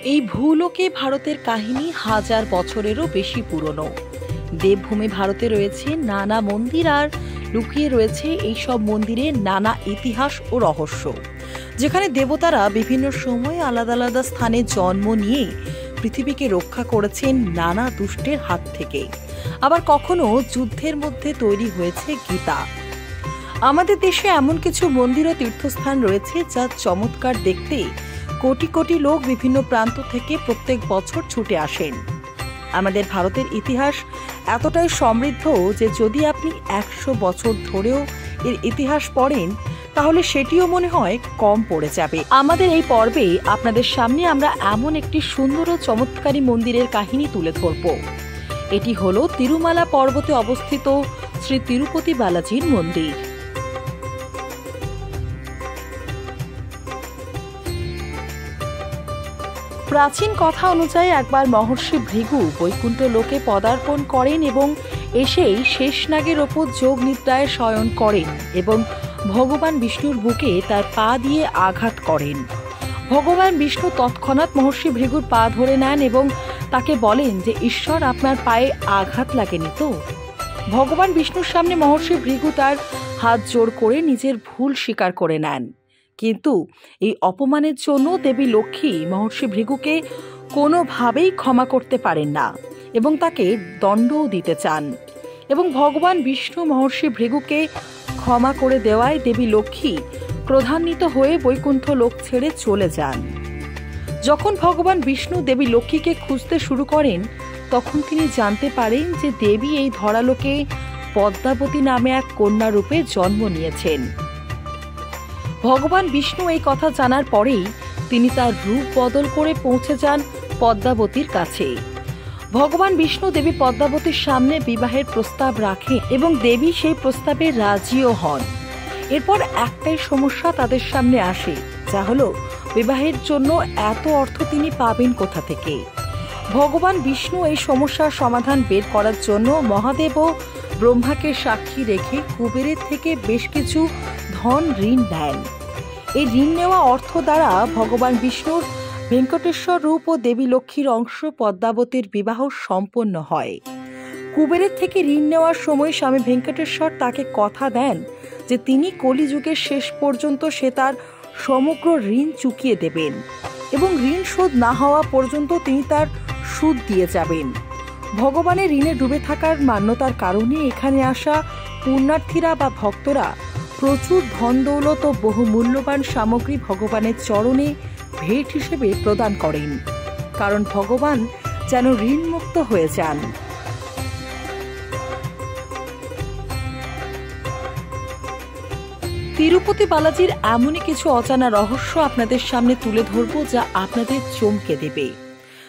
এই ভূলোকে ভারতের কাহিনী হাজার বছরেরও বেশি পুরনো। দেবভূমি ভারতে রয়েছে নানা মন্দির, আর লুকিয়ে রয়েছে এই সব মন্দিরে নানা ইতিহাস ও রহস্য, যেখানে দেবতারা বিভিন্ন সময় আলাদা আলাদা স্থানে জন্ম নিয়ে পৃথিবীকে রক্ষা করেছেন নানা দুষ্টের হাত থেকে। আবার কখনো যুদ্ধের মধ্যে তৈরি হয়েছে গীতা। আমাদের দেশে এমন কিছু মন্দির ও তীর্থস্থান রয়েছে যা চমৎকার দেখতে কোটি কোটি লোক বিভিন্ন প্রান্ত থেকে প্রত্যেক বছর ছুটে আসেন। আমাদের ভারতের ইতিহাস এতটাই সমৃদ্ধ যে যদি আপনি 100 বছর ধরেও এর ইতিহাস পড়েন তাহলে সেটিও মনে হয় কম পড়ে যাবে। আমাদের এই পর্বে আপনাদের সামনে আমরা এমন একটি সুন্দর ও চমৎকারী মন্দিরের কাহিনী তুলে ধরব। এটি হলো তিরুমালা পর্বতে অবস্থিত শ্রী তিরুপতি বালাজির মন্দির। প্রাচীন কথা অনুযায়ী একবার মহর্ষি ভৃগু বৈকুণ্ঠ লোকে পদার্পণ করেন এবং এসেই শেষনাগের ওপর যোগ নিদ্রায় শয়ন করেন এবং ভগবান বিষ্ণুর বুকে তার পা দিয়ে আঘাত করেন। ভগবান বিষ্ণু তৎক্ষণাৎ মহর্ষি ভৃগুর পা ধরে নেন এবং তাকে বলেন যে ঈশ্বর, আপনার পায়ে আঘাত লাগেনি তো? ভগবান বিষ্ণুর সামনে মহর্ষি ভৃগু তার হাত জোড় করে নিজের ভুল স্বীকার করে নেন। কিন্তু এই অপমানের জন্য দেবী লক্ষ্মী মহর্ষি ভৃগুকে কোনোভাবেই ক্ষমা করতে পারেন না এবং তাকে দণ্ডও দিতে চান, এবং ভগবান বিষ্ণু মহর্ষি ভৃগুকে ক্ষমা করে দেওয়ায় দেবী লক্ষ্মী ক্রোধান্বিত হয়ে বৈকুণ্ঠ লোক ছেড়ে চলে যান। যখন ভগবান বিষ্ণু দেবী লক্ষ্মীকে খুঁজতে শুরু করেন তখন তিনি জানতে পারেন যে দেবী এই ধরালোকে পদ্মাবতী নামে এক কন্যা রূপে জন্ম নিয়েছেন। ভগবান বিষ্ণু এই কথা জানার পরেই তিনি তার রূপ বদল করে পৌঁছে যান পদ্মাবতীর কাছে। ভগবান বিষ্ণু দেবী পদ্মাবতীর সামনে বিবাহের প্রস্তাব রাখে এবং দেবী সেই প্রস্তাবে রাজিও হন। এরপর একটাই সমস্যা তাদের সামনে আসে, যা হলো বিবাহের জন্য এত অর্থ তিনি পাবেন কোথা থেকে। ভগবান বিষ্ণু এই সমস্যার সমাধান বের করার জন্য মহাদেব ও ব্রহ্মাকে সাক্ষী রেখে কুবেরের থেকে বেশ কিছু ধন ঋণ দেন। এই ঋণ নেওয়া অর্থ দ্বারা ভগবান বিষ্ণুর ভেঙ্কটেশ্বর রূপ ও দেবী লক্ষ্মীর অংশ পদ্মাবতীর বিবাহ সম্পন্ন হয়। কুবেরের থেকে ঋণ নেওয়ার সময় স্বামী ভেঙ্কটেশ্বর তাকে কথা দেন যে তিনি কলিযুগের শেষ পর্যন্ত সে তার সমগ্র ঋণ চুকিয়ে দেবেন এবং ঋণ শোধ না হওয়া পর্যন্ত তিনি তার সুদ দিয়ে যাবেন। ভগবানের ঋণে ডুবে থাকার মান্যতার কারণে এখানে আসা পুণ্যার্থীরা বা ভক্তরা প্রচুর ধন দৌলত ও বহু মূল্যবান সামগ্রী ভগবানের চরণে ভেট হিসেবে প্রদান করেন, কারণ ভগবান যেন ঋণ মুক্ত হয়ে যান। তিরুপতি বালাজির এমনই কিছু অজানা রহস্য আপনাদের সামনে তুলে ধরব যা আপনাদের চমকে দেবে।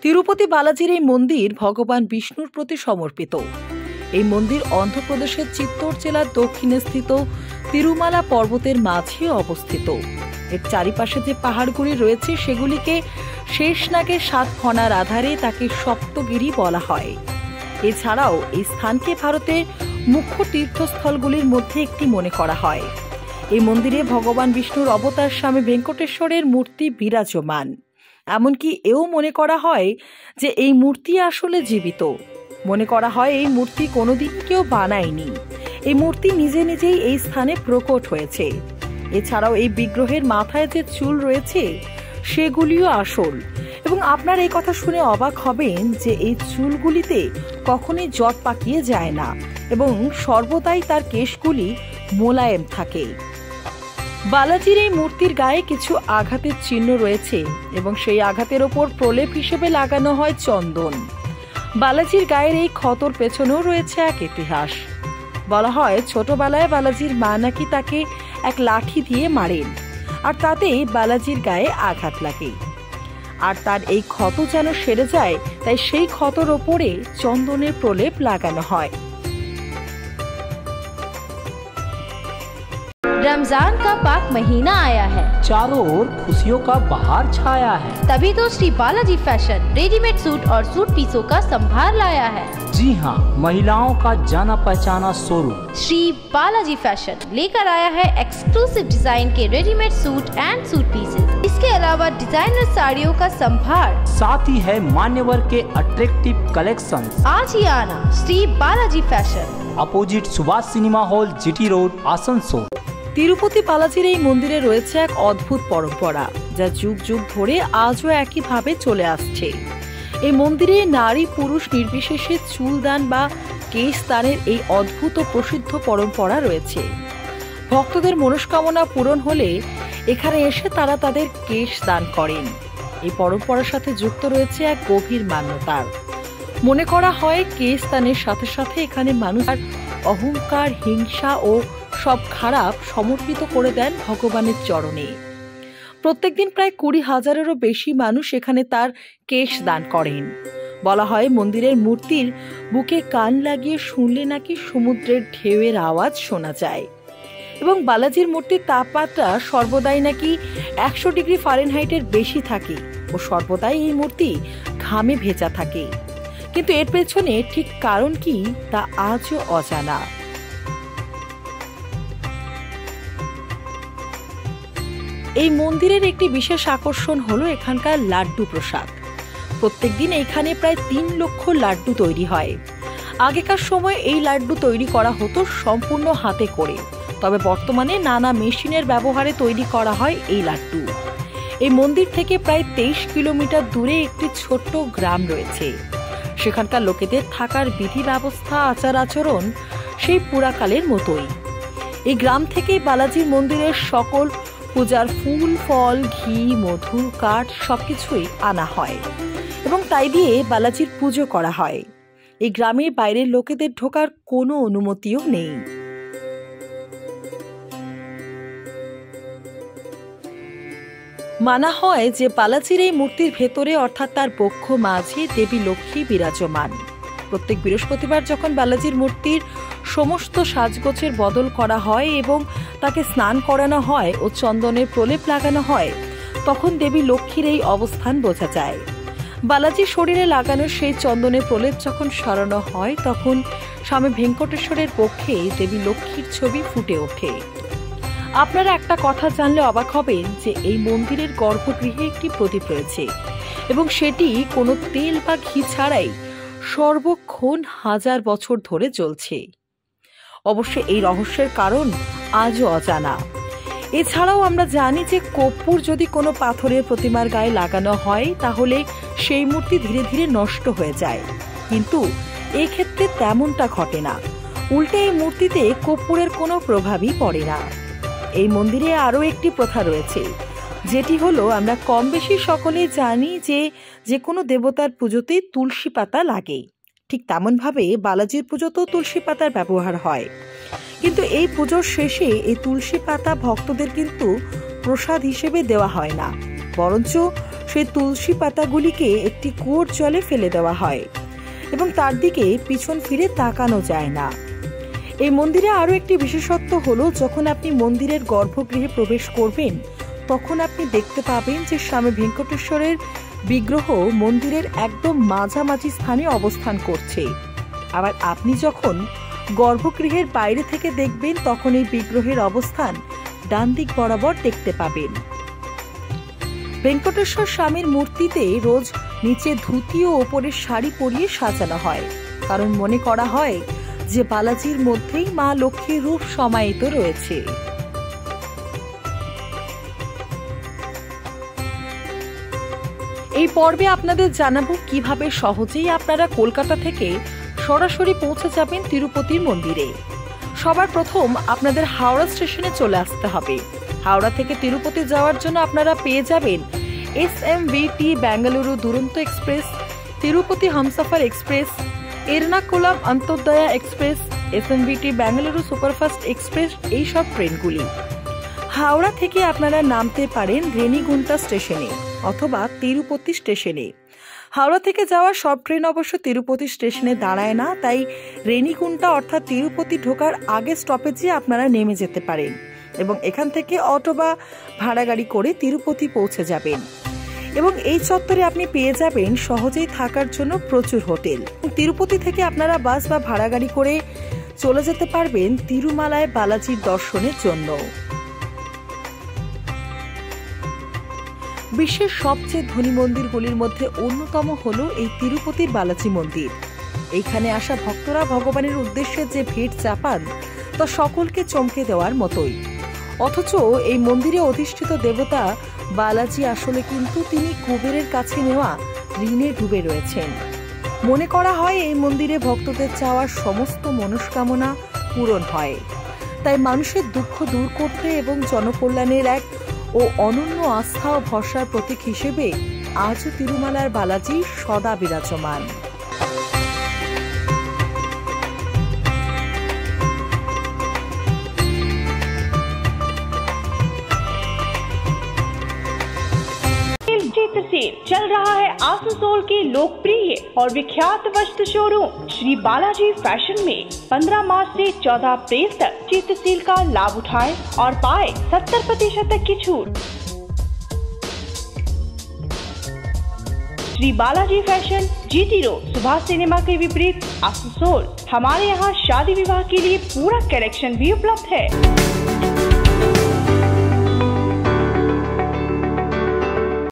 তিরুপতি বালাজির এই মন্দির ভগবান বিষ্ণুর প্রতি সমর্পিত। এই মন্দির অন্ধ্রপ্রদেশের চিত্তোর জেলার দক্ষিণে স্থিত তিরুমালা পর্বতের মাঝে অবস্থিত। এর চারিপাশে যে পাহাড়গুলি রয়েছে সেগুলিকে শেষনাগের 7 ফণার আধারে তাকে সপ্তগিরি বলা হয়। এছাড়াও এই স্থানকে ভারতের মুখ্য তীর্থস্থলগুলির মধ্যে একটি মনে করা হয়। এই মন্দিরে ভগবান বিষ্ণুর অবতার স্বামী ভেঙ্কটেশ্বরের মূর্তি বিরাজমান। এমনকি এও মনে করা হয় যে এই মূর্তি আসলে জীবিত। মনে করা হয় এই মূর্তি কোনোদিন কেউ বানায়নি, এই মূর্তি নিজে নিজেই এই স্থানে প্রকট হয়েছে। এছাড়াও এই বিগ্রহের মাথায় যে চুল রয়েছে সেগুলিও আসল, এবং আপনার এই কথা শুনে অবাক হবেন যে এই চুলগুলিতে কখনোই জট পাকিয়ে যায় না এবং সর্বদাই তার কেশগুলি মোলায়েম থাকে। বালাজির এই মূর্তির গায়ে কিছু আঘাতের চিহ্ন রয়েছে এবং সেই আঘাতের ওপর প্রলেপ হিসেবে লাগানো হয় চন্দন। বালাজির গায়ের এই ক্ষতর পেছনেও রয়েছে এক ইতিহাস। বলা হয় ছোটবেলায় বালাজির মা নাকি তাকে এক লাঠি দিয়ে মারেন আর তাতেই বালাজির গায়ে আঘাত লাগে, আর তার এই ক্ষত যেন সেরে যায় তাই সেই ক্ষতর ওপরে চন্দনের প্রলেপ লাগানো হয়। रमजान का पाक महीना आया है, चारों ओर खुशियों का बहार छाया है। तभी तो Shri Balaji fashion readymade suit और सूट पीसों का संभार लाया है। जी हाँ, महिलाओं का जाना पहचाना शोरूम श्री बालाजी फैशन लेकर आया है एक्सक्लूसिव डिजाइन के readymade suit and suit pieces. इसके इसके अलावा डिजाइनर साड़ियों का संभार, साथ ही है मान्यवर के अट्रैक्टिव कलेक्शन। आज ही आना Shri Balaji fashion, opposite Subhash cinema hall, GT road, Asansol. Tirupati বালাজির এই মন্দিরে রয়েছে এক অদ্ভুত পরম্পরা, যা যুগ যুগ ধরে আজও একইভাবে চলে আসছে। এই মন্দিরে নারী পুরুষ নির্বিশেষে চুলদান বা কেশ দানের এই অদ্ভুত ও প্রসিদ্ধ পরম্পরা রয়েছে। ভক্তদের মনস্কামনা পূরণ হলে এখানে এসে তারা তাদের কেশ দান করেন। এই পরম্পরার সাথে যুক্ত রয়েছে এক গভীর মান্যতার। মনে করা হয় কেশ দানের সাথে সাথে এখানে মানুষ আর অহংকার, হিংসা ও সব খারাপ সমর্পিত করে দেন ভগবানের চরণে। প্রত্যেকদিন প্রায় 20,000-এরও বেশি মানুষ এখানে তার কেশ দান করেন। বলা হয় মন্দিরের মূর্তির বুকে কান লাগিয়ে শুনলে নাকি সমুদ্রের ঢেউয়ের আওয়াজ শোনা যায় এবং বালাজির মূর্তির তাপমাত্রা সর্বদাই নাকি 100 ডিগ্রি ফারেনহাইটের বেশি থাকে ও সর্বদাই এই মূর্তি ঘামে ভেজা থাকে। কিন্তু এর পেছনে ঠিক কারণ কি তা আজও অজানা। এই মন্দিরের একটি বিশেষ আকর্ষণ হলো এখানকার লাড্ডু প্রসাদ। প্রত্যেকদিন এখানে প্রায় 3 লক্ষ লাড্ডু তৈরি হয়। আগেকার সময় এই লাড্ডু তৈরি করা হতো সম্পূর্ণ হাতে করে, তবে বর্তমানে নানা মেশিনের ব্যবহারে তৈরি করা হয় এই লাড্ডু। এই মন্দির থেকে প্রায় 23 কিলোমিটার দূরে একটি ছোট্ট গ্রাম রয়েছে। সেখানকার লোকেদের থাকার বিধি ব্যবস্থা, আচার আচরণ সেই পুরাকালের মতোই। এই গ্রাম থেকেই বালাজির মন্দিরের সকল পূজার ফুল, ফল, ঘি, মধু, কাঠ সবকিছুই আনা হয় এবং তাই দিয়ে বালাজির পুজো করা হয়। এই গ্রামের বাইরের লোকেদের ঢোকার কোনো অনুমতিও নেই। মানা হয় যে বালাজির এই মূর্তির ভেতরে অর্থাৎ তার বক্ষ মাঝে দেবী লক্ষ্মী বিরাজমান। প্রত্যেক বৃহস্পতিবার যখন বালাজির মূর্তির সমস্ত সাজগোছের বদল করা হয় এবং তাকে স্নান করানো হয় ও চন্দনের প্রলেপ লাগানো হয়, তখন দেবী লক্ষ্মীর এই অবস্থান বোঝা যায়। বালাজির শরীরে লাগানো সেই চন্দনের প্রলেপ যখন সরানো হয়, তখন স্বামী ভেঙ্কটেশ্বরের পক্ষে দেবী লক্ষ্মীর ছবি ফুটে ওঠে। আপনারা একটা কথা জানলে অবাক হবেন যে এই মন্দিরের গর্ভগৃহে একটি প্রদীপ রয়েছে এবং সেটি কোনো তেল বা ঘি ছাড়াই সর্বক্ষণ 1000 বছর ধরে জ্বলছে। অবশ্য এই রহস্যের কারণ আজও অজানা। এছাড়াও আমরা জানি যে কর্পূর যদি কোনো পাথরের প্রতিমার গায়ে লাগানো হয় তাহলে সেই মূর্তি ধীরে ধীরে নষ্ট হয়ে যায়, কিন্তু এই ক্ষেত্রে তেমনটা ঘটে না। উল্টে এই মূর্তিতে কর্পূরের কোনো প্রভাবই পড়ে না। এই মন্দিরে আরও একটি প্রথা রয়েছে, যেটি হলো আমরা কম বেশি সকলেই জানি যে কোনো দেবতার পুজোতেই তুলসী পাতা লাগে। ঠিক তেমনভাবে বালাজির পুজোতেও তুলসী পাতার ব্যবহার হয়, কিন্তু এই পুজোর শেষে এই তুলসী পাতা ভক্তদের কিন্তু প্রসাদ হিসেবে দেওয়া হয় না, বরঞ্চ সেই তুলসী পাতাগুলিকে একটি কুয়োর জলে ফেলে দেওয়া হয় এবং তার দিকে পিছন ফিরে তাকানো যায় না। এই মন্দিরে আরও একটি বিশেষত্ব হলো, যখন আপনি মন্দিরের গর্ভগৃহে প্রবেশ করবেন তখন আপনি দেখতে পাবেন যে স্বামী ভেঙ্কটেশ্বরের বিগ্রহ মন্দিরের একদম মাঝামাঝি স্থানে অবস্থান করছে। আবার আপনি যখন গর্ভগৃহের বাইরে থেকে দেখবেন তখন এই বিগ্রহের অবস্থান ডান দিক বরাবর দেখতে পাবেন। ভেঙ্কটেশ্বর স্বামীর মূর্তিতে রোজ নিচে ধুতি ও ওপরে শাড়ি পরিয়ে সাজানো হয়, কারণ মনে করা হয় যে বালাজির মধ্যেই মা লক্ষ্মীর রূপ সমাহিত রয়েছে। এই পর্বে আপনাদের জানাবো কিভাবে সহজেই আপনারা কলকাতা থেকে সরাসরি পৌঁছে যাবেন তিরুপতির মন্দিরে। সবার প্রথম আপনাদের হাওড়া স্টেশনে চলে আসতে হবে। হাওড়া থেকে তিরুপতি যাওয়ার জন্য আপনারা পেয়ে যাবেন SMVT Bengaluru Duronto express, Tirupati Humsafar express, Ernakulam Antyodaya express, SMVT Bengaluru superfast express, এই সব ট্রেনগুলি। হাওড়া থেকে আপনারা নামতে পারেন রেনিগুন্টা স্টেশনে অথবা তিরুপতি স্টেশনে। হাওড়া থেকে যাওয়া সব ট্রেন অবশ্য তিরুপতি স্টেশনে দাঁড়ায় না, তাই রেনিগুন্টা অর্থাৎ তিরুপতি ঢোকার আগে স্টপেজে আপনারা নেমে যেতে পারেন এবং এখান থেকে অটো বা ভাড়া গাড়ি করে তিরুপতি পৌঁছে যাবেন। এবং এই চত্বরে আপনি পেয়ে যাবেন সহজেই থাকার জন্য প্রচুর হোটেল। তিরুপতি থেকে আপনারা বাস বা ভাড়া গাড়ি করে চলে যেতে পারবেন তিরুমালায় বালাজির দর্শনের জন্য। বিশ্বের সবচেয়ে ধনী মন্দিরগুলির মধ্যে অন্যতম হল এই তিরুপতির বালাজি মন্দির। এইখানে আসা ভক্তরা ভগবানের উদ্দেশ্যে যে ভিড় চাপান তা সকলকে চমকে দেওয়ার মতোই। অথচ এই মন্দিরে অধিষ্ঠিত দেবতা বালাজি আসলে কিন্তু তিনি কুবেরের কাছে নেওয়া ঋণে ডুবে রয়েছেন। মনে করা হয় এই মন্দিরে ভক্তদের চাওয়ার সমস্ত মনস্কামনা পূরণ হয়। তাই মানুষের দুঃখ দূর করতে এবং জনকল্যাণের এক ও অনন্য আস্থা ও ভরসার প্রতীক হিসেবে আজও তিরুমালার বালাজি সদা বিরাজমান। चल रहा है आसनसोल के लोकप्रिय और विख्यात वस्त्र शोरूम श्री बालाजी फैशन में 15 मार्च से 14 अप्रैल तक चित्र सेल का लाभ उठाएं और पाए 70% तक की छूट। Shri Balaji fashion GT road Subhash cinema के विपरीत आसनसोल। हमारे यहाँ शादी विवाह के लिए पूरा कलेक्शन भी उपलब्ध है।